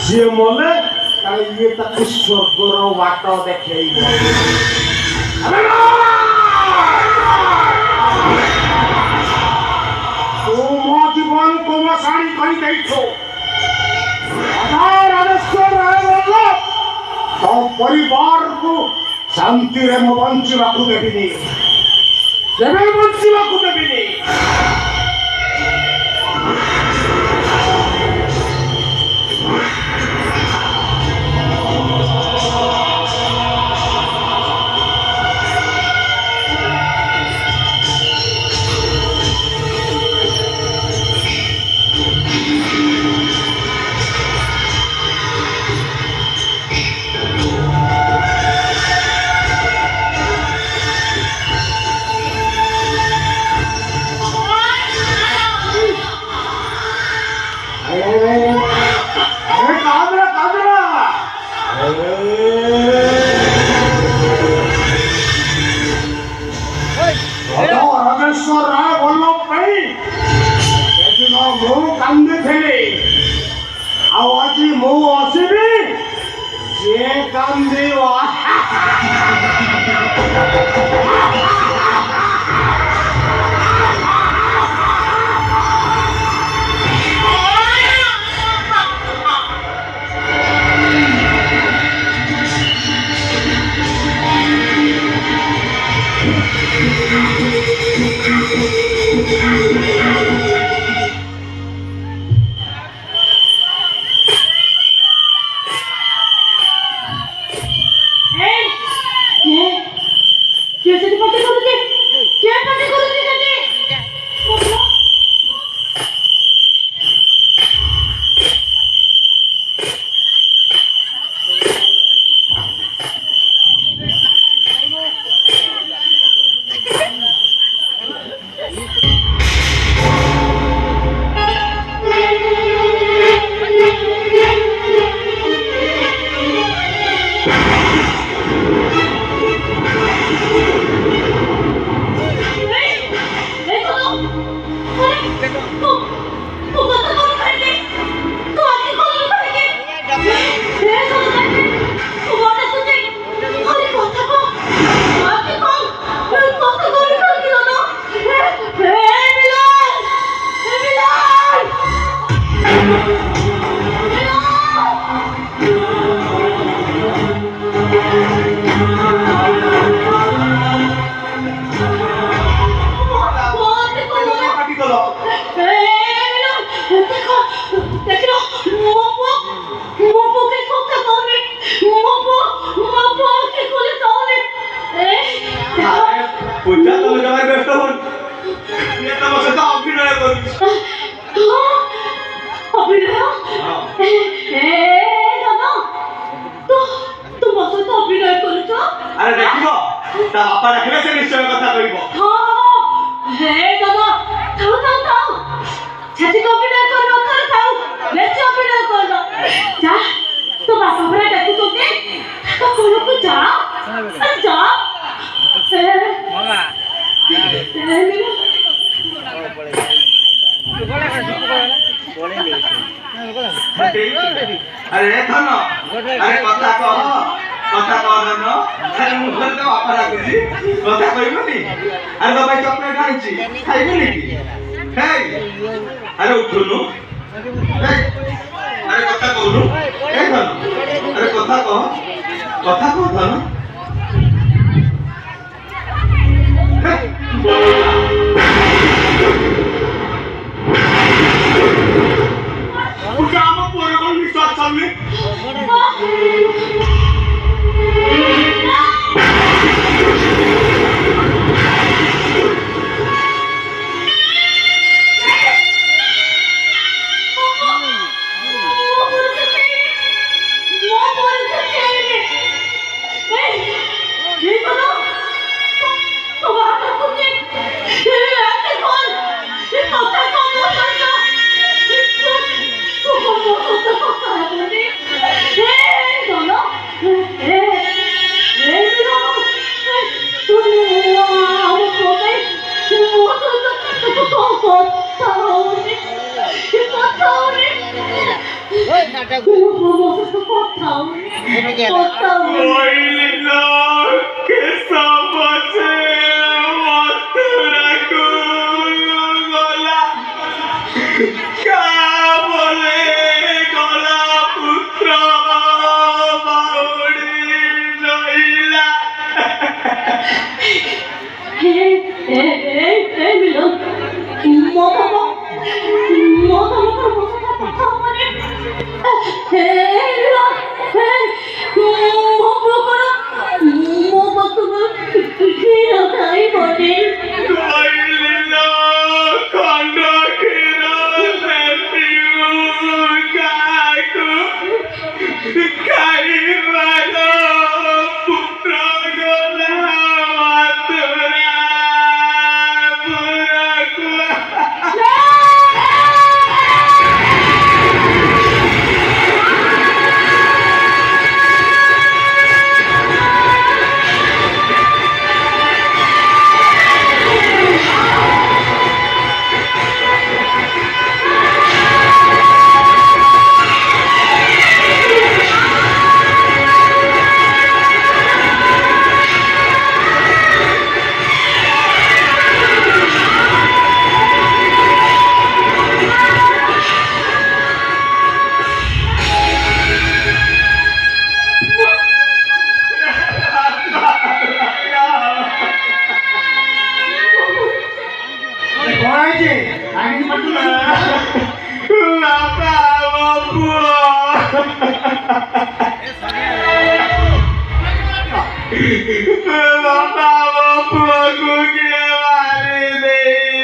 ସିଏ ମଲେ ତାହେଲେ ଇଏ ତାକୁ ସ୍ୱର୍ଗର ବାଟ ଦେଖେଇବ। ତୁ ମୋ ଜୀବନକୁ ମଶାଣି କରିଦେଇଛୁ। तो परिवार को शांति रे मो बंचिबा को देबिनी केबे बंचिबा को देबिनी। आवाजी मो आसीबी जे काम देवा अरे धन अरे कथा कह धन अरे मुझे तो बापा डाकुची कथा कहबनी अरे तो भाई चॉकलेट आइची खाइबनी की हे अरे उठुनु हे अरे कथा कहनु हे धन अरे कथा कह धन तुझे आम पोरे कोण विश्वास चालले Oilino que somos Maturaku gola Kabole gola putra Mauri Noila Oilino kondokiro sepiu kaku Kaimano putra gola Matura Puraku कोणाचे आणि Lapa babu Lapa babu aku kembali deh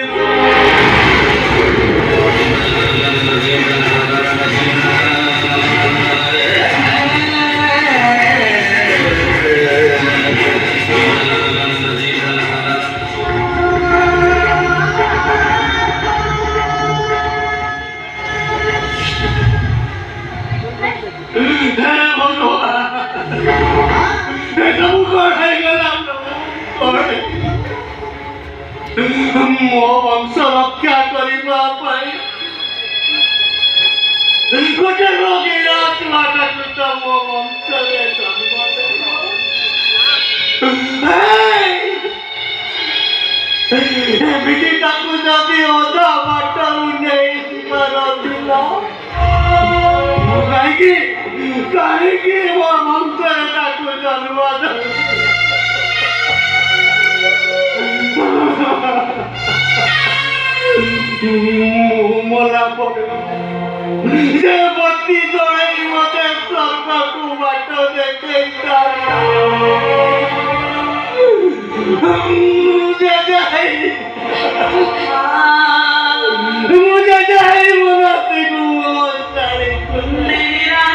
kamu korai galam mo bangsa raksha kariba pai kote rogi raat lata tuta mo bangsa re hey bidi taku jadi oda bataru nei marodila Kaiki mo bangsa re taku jalwada मोला जे बत्ती जोड़े मते स्वर्ग को बाटो देखे मुझे जाए मुझे सारे कुल्लेरा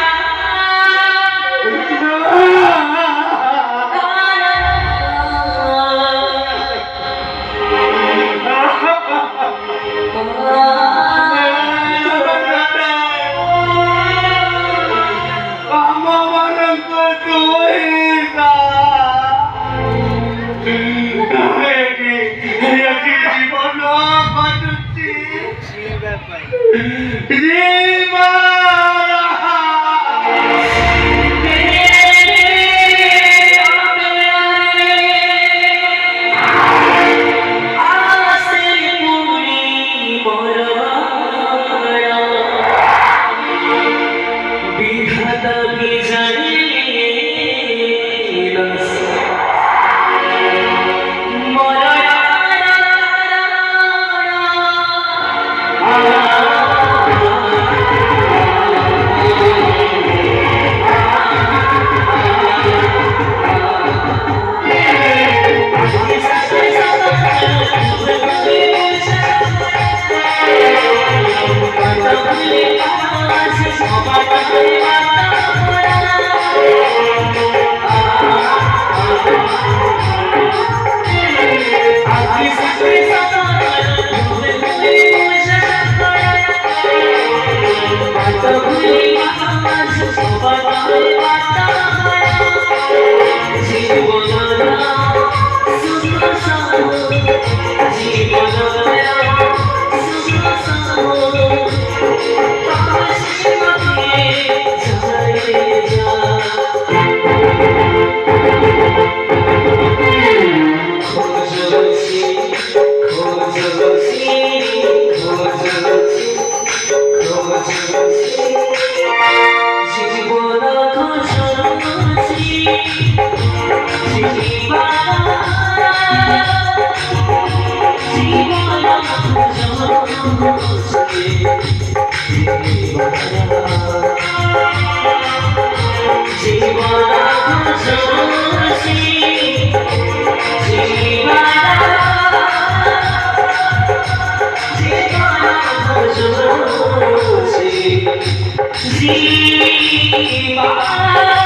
জীবন খুশি জীবন